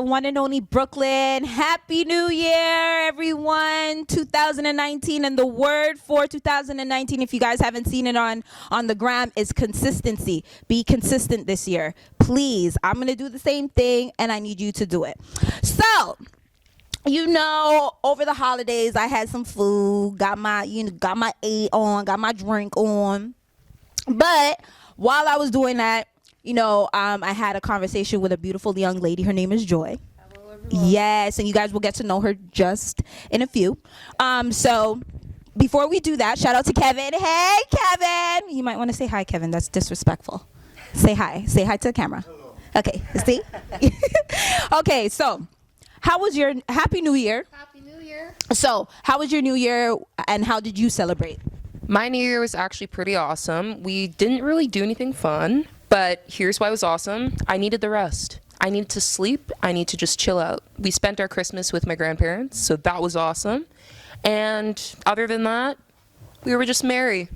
the one and only Brooklyn. Happy New Year, everyone. 2019, and the word for 2019, if you guys haven't seen it on the gram, is consistency. Be consistent this year. Please, I'm going to do the same thing, and I need you to do it. So, over the holidays, I had some food, got my A on, got my drink on. But while I was doing that, I had a conversation with a beautiful young lady. Her name is Joy. Hello, everyone. Yes, and you guys will get to know her just in a few. So before we do that, shout out to Kevin. Hey, Kevin. You might want to say hi, Kevin. That's disrespectful. Say hi. Say hi to the camera. Hello. Okay, see? Okay, so how was your Happy New Year? Happy New Year. So how was your New Year, and how did you celebrate? My New Year was actually pretty awesome. We didn't really do anything fun, but here's why it was awesome. I needed the rest. I needed to sleep. I need to just chill out. We spent our Christmas with my grandparents, so that was awesome. And other than that, we were just merry.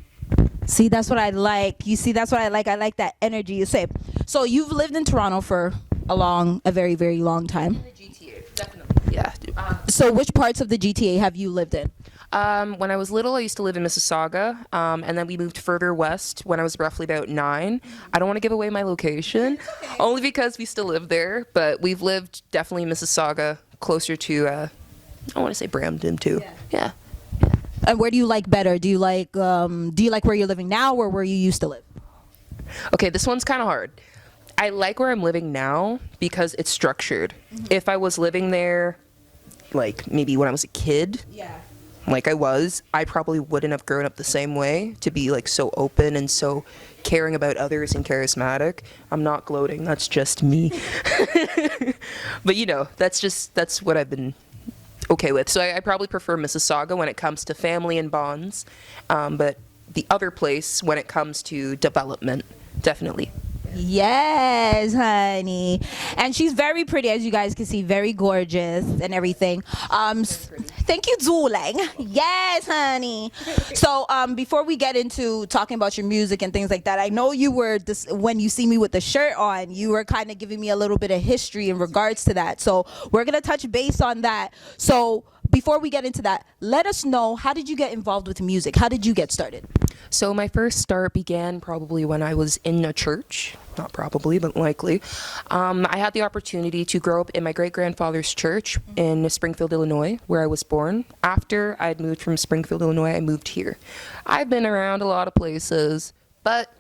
See, that's what I like. You see, that's what I like. I like that energy. You say. So you've lived in Toronto for a very, very long time. In the GTA, definitely. Yeah. So which parts of the GTA have you lived in? When I was little, I used to live in Mississauga, and then we moved further west when I was roughly about 9. I don't want to give away my location, only because we still live there, but we've lived definitely in Mississauga, closer to, I want to say Brampton too. Yeah. And where do you like better? Do you like where you're living now, or where you used to live? Okay, this one's kind of hard. I like where I'm living now because it's structured. If I was living there, like maybe when I was a kid, like I probably wouldn't have grown up the same way to be like so open and so caring about others and charismatic. I'm not gloating, that's just me. But that's what I've been okay with. So I probably prefer Mississauga when it comes to family and bonds. But the other place when it comes to development, definitely. Yes, honey. And she's very pretty, as you guys can see, very gorgeous and everything. Thank you, Zulang. Yes, honey. So before we get into talking about your music and things like that, I know you were when you see me with the shirt on, you were kind of giving me a little bit of history in regards to that. So we're gonna touch base on that. So before we get into that, let us know, how did you get involved with music? How did you get started? So my first start began probably when I was in a church. Not probably, but likely. I had the opportunity to grow up in my great-grandfather's church in Springfield, Illinois, where I was born. After I had moved from Springfield, Illinois, I moved here. I've been around a lot of places, but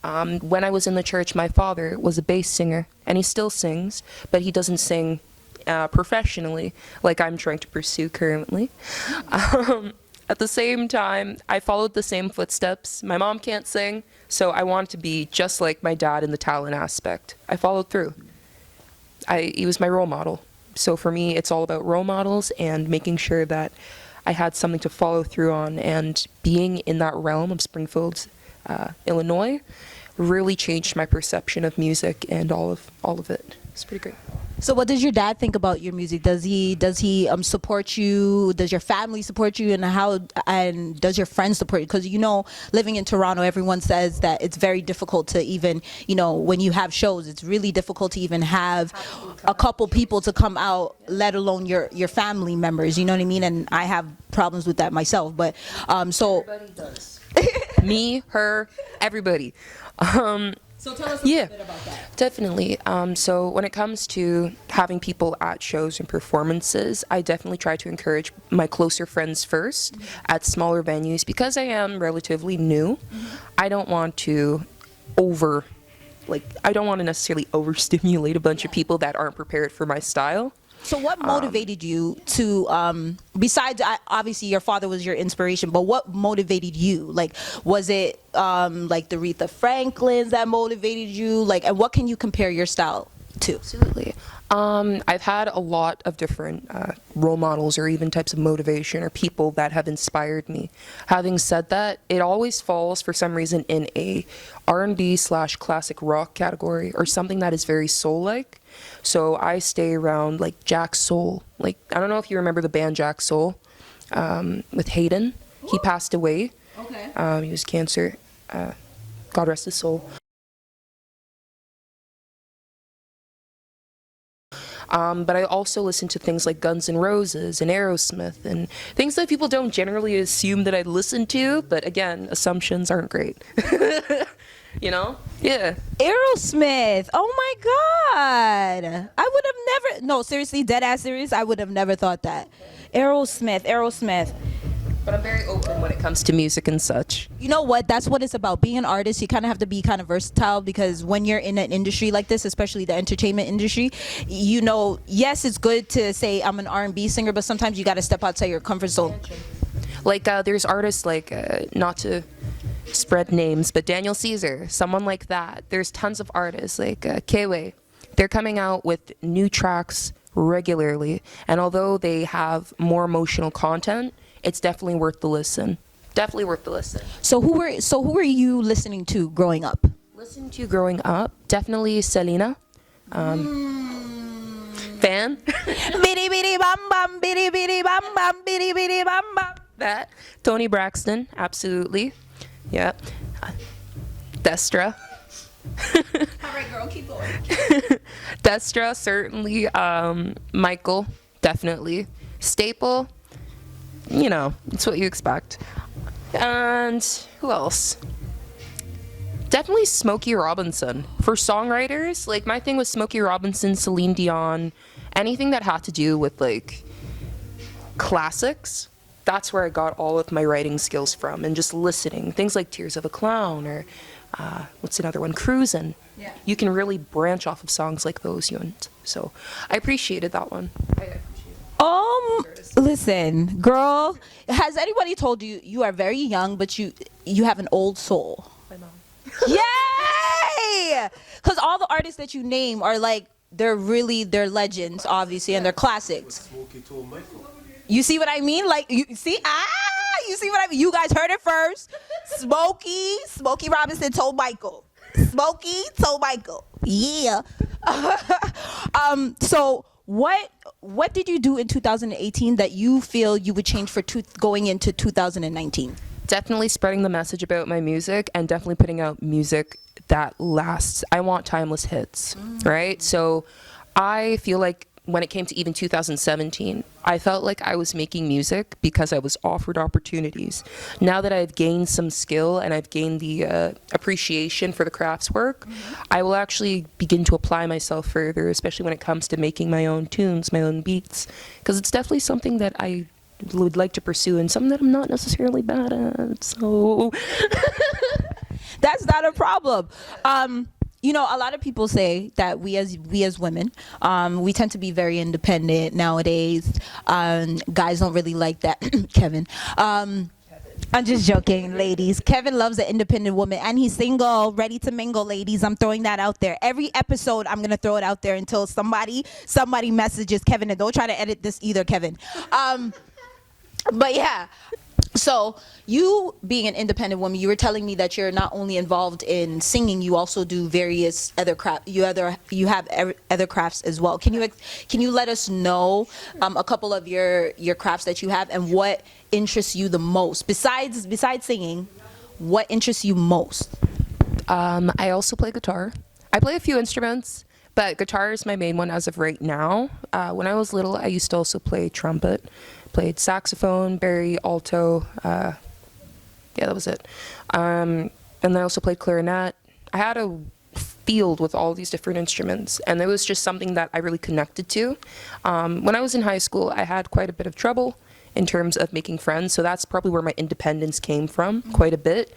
when I was in the church, my father was a bass singer, and he still sings, but he doesn't sing professionally like I'm trying to pursue currently. At the same time, I followed the same footsteps. My mom can't sing, so I wanted to be just like my dad in the talent aspect. I followed through. He was my role model. So for me, it's all about role models and making sure that I had something to follow through on. And being in that realm of Springfield, Illinois, really changed my perception of music and all of it. It's pretty great. So what does your dad think about your music? Does he support you? Does your family support you? And does your friends support you? Because living in Toronto, everyone says that it's very difficult to even, when you have shows, it's really difficult to even have a couple people to come out, let alone your family members. You know what I mean? And I have problems with that myself. But so Everybody does. Me, her, everybody. So tell us a little bit about that. Definitely. So when it comes to having people at shows and performances, I definitely try to encourage my closer friends first at smaller venues because I am relatively new. I don't want to necessarily overstimulate a bunch of people that aren't prepared for my style. So what motivated you to, besides, obviously your father was your inspiration, but what motivated you? Like, was it like the Aretha Franklins that motivated you? Like, and what can you compare your style to? Absolutely. I've had a lot of different role models or even types of motivation or people that have inspired me. Having said that, it always falls for some reason in a R&B / classic rock category or something that is very soul-like. So I stay around like Jack Soul. Like, I don't know if you remember the band Jack Soul with Hayden. He passed away. Okay. He was cancer. God rest his soul. But I also listen to things like Guns N' Roses and Aerosmith and things that people don't generally assume that I listen to. But again, assumptions aren't great. You know? Yeah. Aerosmith. Oh my God. I would have never. No, seriously, dead ass serious. I would have never thought that. Aerosmith. But I'm very open when it comes to music and such. You know what? That's what it's about. Being an artist, you kind of have to be kind of versatile, because when you're in an industry like this, especially the entertainment industry, you know, yes, it's good to say I'm an R&B singer, but sometimes you got to step outside your comfort zone. Like there's artists like, not to spread names, but Daniel Caesar, someone like that. There's tons of artists like K-Way. They're coming out with new tracks regularly, and although they have more emotional content, it's definitely worth the listen. Definitely worth the listen. So who were you listening to growing up? Listening to growing up, definitely Selena. Fan. Bidi bidi bam bam, bidi bidi bam bam, bidi bidi bam bam. That. Tony Braxton, absolutely. Yeah. Destra. All right, girl, keep going. Destra, certainly. Michael, definitely. Staple, you know, it's what you expect. And who else? Definitely Smokey Robinson. For songwriters, like my thing was Smokey Robinson, Celine Dion, anything that had to do with like classics. That's where I got all of my writing skills from, and just listening. Things like Tears of a Clown or what's another one? Cruisin'. Yeah. You can really branch off of songs like those. So I appreciated that one. Listen, girl, has anybody told you you are very young, but you have an old soul? My mom. Yay! Because all the artists that you name are like, they're legends, obviously, and they're classics. You see what I mean? Like, you see what I mean? You guys heard it first. Smokey Robinson told Michael. Smokey told Michael. Yeah. So what did you do in 2018 that you feel you would change for going into 2019? Definitely spreading the message about my music, and definitely putting out music that lasts. I want timeless hits, right? So I feel like when it came to even 2017, I felt like I was making music because I was offered opportunities. Now that I've gained some skill and I've gained the appreciation for the crafts work, I will actually begin to apply myself further, especially when it comes to making my own tunes, my own beats, because it's definitely something that I would like to pursue, and something that I'm not necessarily bad at, so. That's not a problem. You know, a lot of people say that we as women, we tend to be very independent nowadays. Guys don't really like that. Kevin. I'm just joking, ladies. Kevin loves an independent woman, and he's single, ready to mingle, ladies. I'm throwing that out there. Every episode, I'm gonna throw it out there until somebody messages Kevin, and don't try to edit this either, Kevin. But yeah. So you being an independent woman, you were telling me that you're not only involved in singing, you also do various other crafts. You have other crafts as well. Can you let us know a couple of your crafts that you have, and what interests you the most besides singing? What interests you most? I also play guitar. I play a few instruments, but guitar is my main one as of right now. When I was little, I used to also play trumpet. Played saxophone, bari, alto, yeah, that was it. And I also played clarinet. I had a field with all these different instruments, and it was just something that I really connected to. When I was in high school, I had quite a bit of trouble in terms of making friends, so that's probably where my independence came from, quite a bit.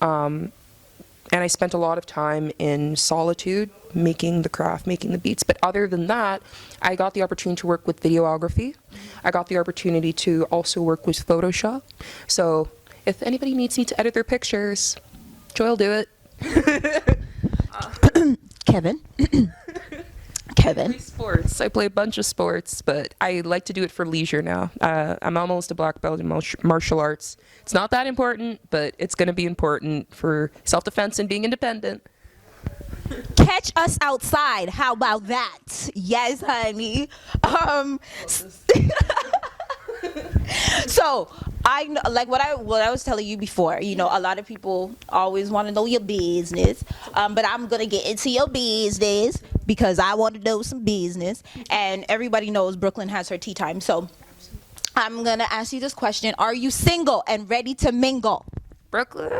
And I spent a lot of time in solitude, making the craft, making the beats. But other than that, I got the opportunity to work with videography. I got the opportunity to also work with Photoshop. So if anybody needs me to edit their pictures, Joy will do it. Kevin. I play sports. I play a bunch of sports, but I like to do it for leisure now. I'm almost a black belt in martial arts. It's not that important, but it's going to be important for self-defense and being independent. Catch us outside. How about that? Yes, honey. So I know, like what I was telling you before, you know, a lot of people always want to know your business, but I'm gonna get into your business. because I want to know some business. And everybody knows Brooklyn has her tea time. So I'm going to ask you this question. Are you single and ready to mingle? Brooklyn.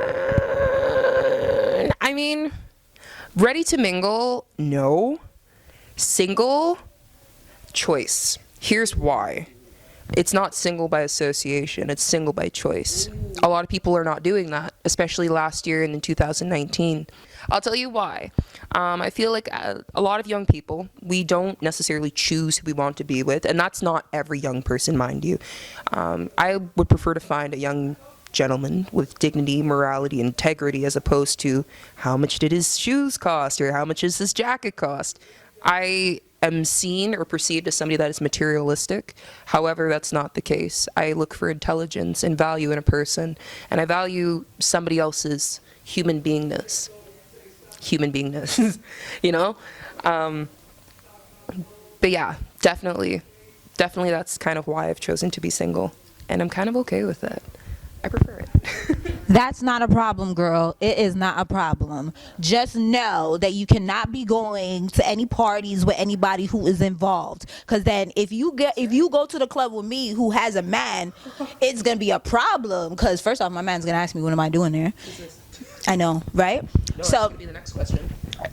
I mean, ready to mingle? No. Single? Choice. Here's why. It's not single by association, it's single by choice. A lot of people are not doing that, especially last year and in 2019. I'll tell you why. I feel like a lot of young people, we don't necessarily choose who we want to be with, and that's not every young person, mind you. I would prefer to find a young gentleman with dignity, morality, integrity, as opposed to how much did his shoes cost or how much does his jacket cost. I am seen or perceived as somebody that is materialistic. However, that's not the case. I look for intelligence and value in a person, and I value somebody else's human beingness. You know? But yeah, definitely that's kind of why I've chosen to be single, and I'm kind of okay with it. I prefer it. That's not a problem, girl. It is not a problem. Just know that you cannot be going to any parties with anybody who is involved. Because then if you go to the club with me who has a man, it's going to be a problem. Because first off, my man's going to ask me, what am I doing there? I know, right? No, So that's going to be the next question.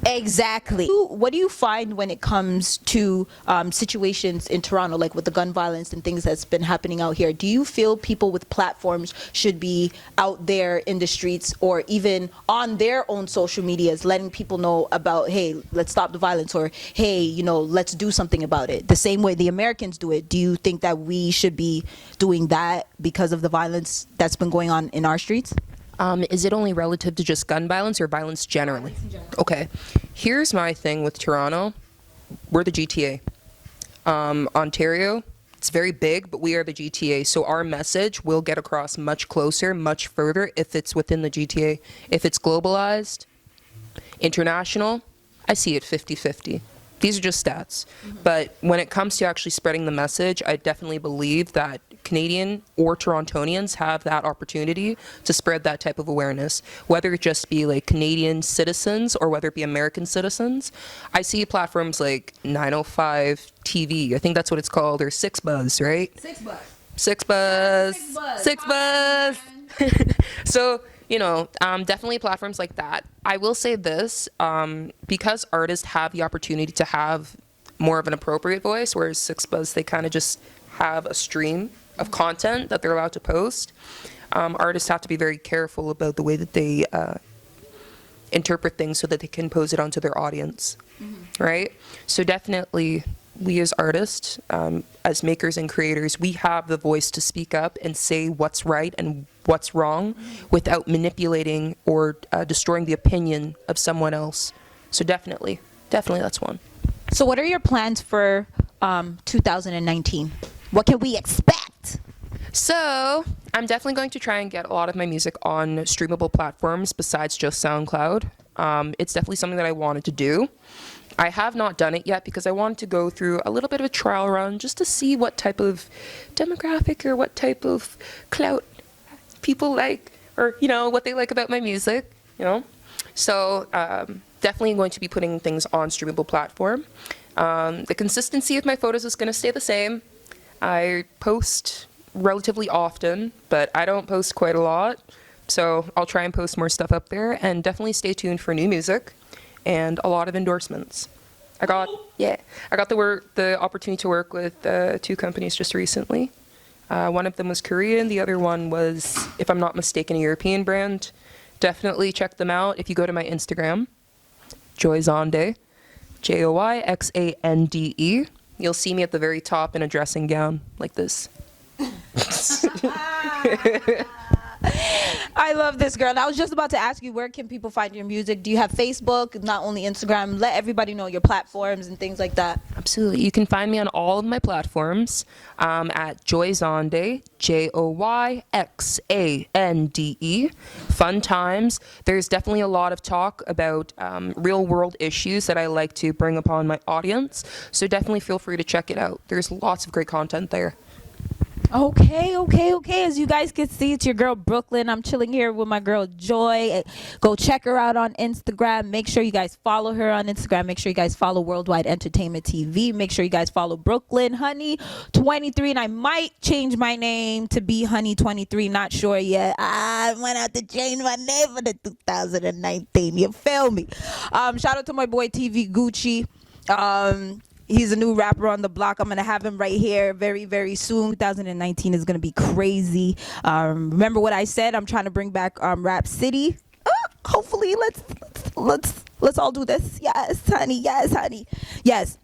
exactly. What do you find when it comes to situations in Toronto, like with the gun violence and things that's been happening out here? Do you feel people with platforms should be out there in the streets or even on their own social medias letting people know about, hey, let's stop the violence, or hey, you know, let's do something about it, the same way the Americans do it? Do you think that we should be doing that because of the violence that's been going on in our streets? Is it only relative to just gun violence or violence generally? Okay. Here's my thing with Toronto. We're the GTA. Ontario, it's very big, but we are the GTA. So our message will get across much closer, much further if it's within the GTA. If it's globalized, international, I see it 50-50. These are just stats. But when it comes to actually spreading the message, I definitely believe that Canadian or Torontonians have that opportunity to spread that type of awareness, whether it just be like Canadian citizens or whether it be American citizens. I see platforms like 905 TV, I think that's what it's called, or 6Buzz, right? 6Buzz. 6Buzz. 6Buzz. So, you know, definitely platforms like that. I will say this, because artists have the opportunity to have more of an appropriate voice, whereas 6Buzz, they kind of just have a stream of content that they're allowed to post. Artists have to be very careful about the way that they interpret things so that they can pose it onto their audience, right? So definitely, we as artists, as makers and creators, we have the voice to speak up and say what's right and what's wrong without manipulating or destroying the opinion of someone else. So definitely that's one. So what are your plans for 2019? What can we expect? So I'm definitely going to try and get a lot of my music on streamable platforms besides just SoundCloud. It's definitely something that I wanted to do. I have not done it yet because I wanted to go through a little bit of a trial run just to see what type of demographic or what type of clout people like, or, you know, what they like about my music, you know. So definitely going to be putting things on streamable platform. The consistency of my photos is going to stay the same. I post relatively often, but I don't post quite a lot. So I'll try and post more stuff up there, and definitely stay tuned for new music and a lot of endorsements. I got the opportunity to work with 2 companies just recently. One of them was Korean, the other one was, if I'm not mistaken, a European brand. Definitely check them out if you go to my Instagram, Joyxande, Joyxande. You'll see me at the very top in a dressing gown like this. I love this, girl. I was just about to ask you, where can people find your music? Do you have Facebook, not only Instagram? Let everybody know your platforms and things like that. Absolutely. You can find me on all of my platforms at Joyxande, Joyxande. Fun times. There's definitely a lot of talk about real world issues that I like to bring upon my audience. So definitely feel free to check it out. There's lots of great content there. Okay. As you guys can see, it's your girl Brooklyn. I'm chilling here with my girl Joy. Go check her out on Instagram. Make sure you guys follow her on Instagram. Make sure you guys follow Worldwide Entertainment TV. Make sure you guys follow Brooklyn Honey 23. And I might change my name to be Honey 23. Not sure yet. I might have to change my name for the 2019. You feel me? Shout out to my boy TV Gucci. He's a new rapper on the block. I'm going to have him right here very, very soon. 2019 is going to be crazy. Remember what I said? I'm trying to bring back Rap City. Hopefully, let's all do this. Yes, honey. Yes.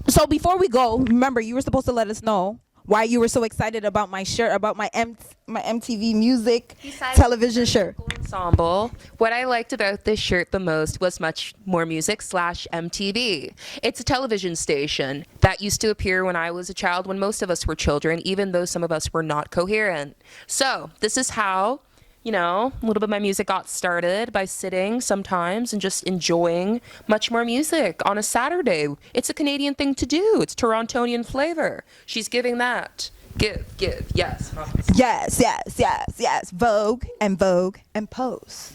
So before we go, remember, you were supposed to let us know why you were so excited about my shirt, about my MTV Music television shirt. Ensemble. What I liked about this shirt the most was Much More Music / MTV. It's a television station that used to appear when I was a child, when most of us were children, even though some of us were not coherent. So this is how, a little bit of my music got started, by sitting sometimes and just enjoying Much More Music on a Saturday. It's a Canadian thing to do. It's Torontonian flavor. She's giving that. Give, yes. Yes. Vogue and pose.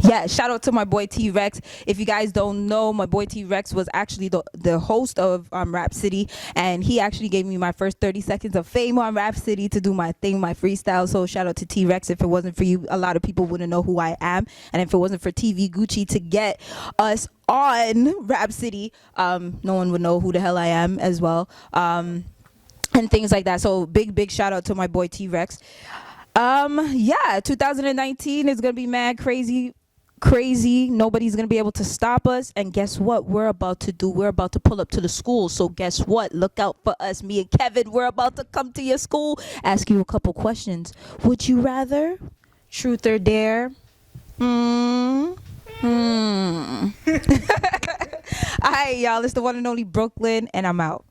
Yeah, shout out to my boy T-Rex. If you guys don't know, my boy T-Rex was actually the host of Rap City, and he actually gave me my first 30 seconds of fame on Rap City to do my thing, my freestyle. So shout out to T-Rex. If it wasn't for you, a lot of people wouldn't know who I am. And if it wasn't for TV Gucci to get us on Rap City, no one would know who the hell I am as well. And things like that. So big shout out to my boy T-Rex. 2019 is gonna be mad crazy. Nobody's gonna be able to stop us. And guess what we're about to do? We're about to pull up to the school. So guess what? Look out for us. Me and Kevin, we're about to come to your school, ask you a couple questions. Would you rather? Truth or dare? All right, y'all, it's the one and only Brooklyn, and I'm out.